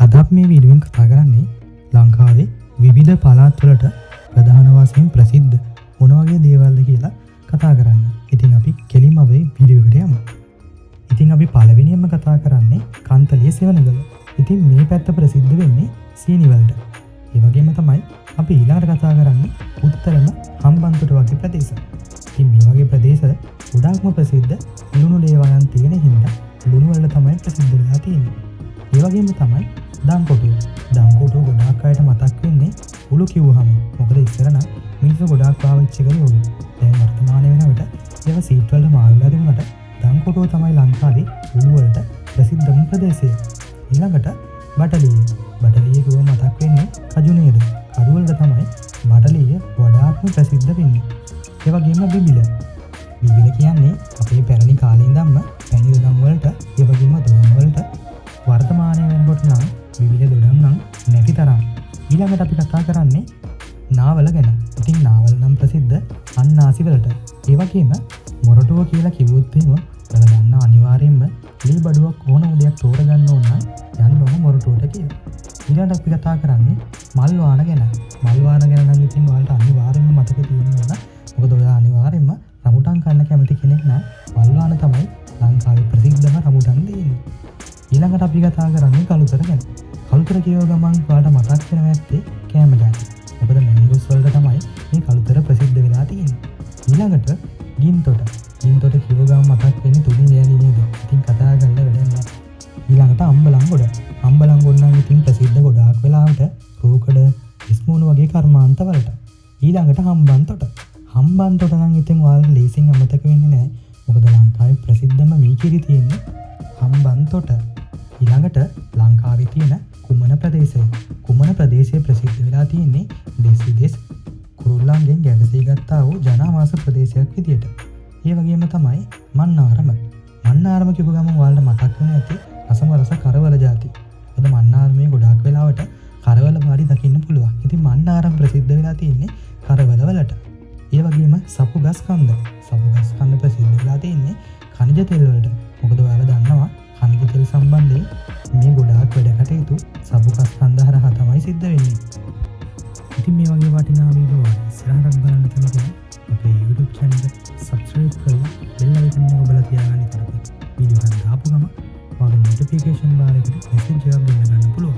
අද අපි මේ වීඩියෝෙන් කතා කරන්නේ ලංකාවේ විවිධ පළාත්වලට ප්‍රධාන වශයෙන් ප්‍රසිද්ධ මොන වගේ දේවල්ද කියලා කතා කරන්න. ඉතින් අපි කෙලින්ම අපේ වීඩියෝ එකට යමු. ඉතින් අපි පළවෙනියෙන්ම කතා කරන්නේ කන්තලිය සෙවණගල. ඉතින් මේ පැත්ත ප්‍රසිද්ධ වෙන්නේ සීනි වලට. ඒ වගේම තමයි අපි ඊළඟට කතා කරන්නේ උත්තරම හම්බන්තොට වගේ ප්‍රදේශ. ඉතින් මේ වගේ ප්‍රදේශ ගොඩාක්ම ප්‍රසිද්ධ ලුණු ලේවායන් තියෙන හින්දා ලුණු වලට තමයි ප්‍රසිද්ධ වෙලා තියෙන්නේ. ඒ වගේම තමයි දම්කොටුව. දම්කොටුව ගොඩාක් අයට මතක් වෙන්නේ උළු කිව්වහම. මොකද ඉස්සර නම් මිනිස්සු ගොඩාක් පාවිච්චි කරේ උළු. දැන් වර්තමාන වෙනකොට ඒවා සීට් වලට මාරුලා දුන්නට දම්කොටුව තමයි ලංකාවේ උළු වලට ප්‍රසිද්ධම ප්‍රදේශය. ඊළඟට බටලිය. බටලිය කිව්ව මතක් වෙන්නේ කජු නේද? කඩු වලට තමයි බටලිය වඩාත්ම ප්‍රසිද්ධ වෙන්නේ. ඒ වගේම බිබිල. බිබිල කියන්නේ අපේ පැරණි කාලේ ඉඳන්ම පැණි දොඩම් වලට, ඒ වගේම දොඩම් වලට වර්තමානයේ වෙනකොට නම් විවිධ දොඩම් නම් නැති තරම්. ඊළඟට අපි කතා කරන්නේ නාවල ගැන. ඉතින් නාවල නම් ප්‍රසිද්ධ අන්නාසි වලට. ඒ වගේම මොරටුව කියලා කිව්වොත් එහෙම ඔයාලා දන්න අනිවාර්යෙන්ම ලී බඩුවක් ඕන උදයක් තෝරගන්න ඕන නම් යන්න ඕන මොරටුවට කියලා. ඊළඟට අපි කතා කරන්නේ මල් වාන ගැන. මල් වාන ගැන නම් ඉතින් ඔයාලට අනිවාර්යෙන්ම මතක තියෙන්න ඕන. මොකද ඔයා අනිවාර්යෙන්ම රමුටන් කන්න කැමති කෙනෙක් නම් මල් වාන තමයි ලංකාවේ ප්‍රසිද්ධම රමුටන් දෙන්නේ. ඊළඟට අපි කතා කරන්නේ කළුතර ගැන. කළුතර කියව ගමන් ඔයාලට මතක් වෙනවා ඇත්තේ කෑම ජාති. මොකද මැංගෝස් වලට තමයි මේ කළුතර ප්‍රසිද්ධ වෙලා තියෙන්නේ. ඊළඟට ගින්තොට. ගින්තොට කියව ගමන් මතක් වෙන්නේ තුනි නෑනේ නේද? ඉතින් කතා කරන්න වැඩක් නෑ. ඊළඟට අම්බලන්ගොඩ. අම්බලන්ගොඩ නම් ඉතින් ප්‍රසිද්ධ ගොඩාක් වෙලාවට රෝකඩ, ඉස්මූණු වගේ කර්මාන්ත වලට. ඊළඟට හම්බන්තොට. හම්බන්තොට නම් ඉතින් ඔයාලට ලේසින් අමතක වෙන්නේ නෑ. මොකද ලංකාවේ ප්‍රසිද්ධම මීකිරි තියෙන්නේ හම්බන්තොට. ඊළඟට ලංකාවේ තියෙන කුමන ප්‍රදේශය. කුමන ප්‍රදේශයේ ප්‍රසිද්ධ වෙලා තියෙන්නේ දෙස් විදෙස් කුරුල්ලන්ගෙන් ගැවසී ගත්තා වූ ජනාවාස ප්‍රදේශයක් විදියට. ඒ වගේම තමයි මන්නාරම. මන්නාරම කියපු ගමන් ඔයාලට මතක් වෙන ඇති රසම රස කරවල ಜಾති. මොකද මන්නාරමේ ගොඩාක් වෙලාවට කරවල වාඩි දකින්න පුළුවන්. ඉතින් මන්නාරම ප්‍රසිද්ධ වෙලා තියෙන්නේ කරවල වලට. ඒ වගේම සපුගස් කන්ද. සපුගස් කන්ද ප්‍රසිද්ධ වෙලා තියෙන්නේ ඛනිජ තෙල් වලට. මොකද ඔයාලා දන්නවා ඛනිජ තෙල් සම්බන්ධයෙන් මේ ගොඩාක් වැඩ කටයුතු සපුගස් කන්ද හරහා තමයි සිද්ධ වෙන්නේ. ඉතින් මේ වගේ වටිනා වීඩියෝ ඉස්සරහට බලන්න කැමති නම් අපේ YouTube channel එක subscribe කරලා bell icon එක ඔබලා තියාගන්න ඉතින් වීඩියෝ එකක් දාපු ගමන් ඔයාගේ notification bar එකට message එකක් දෙන්න ගන්න පුළුවන්.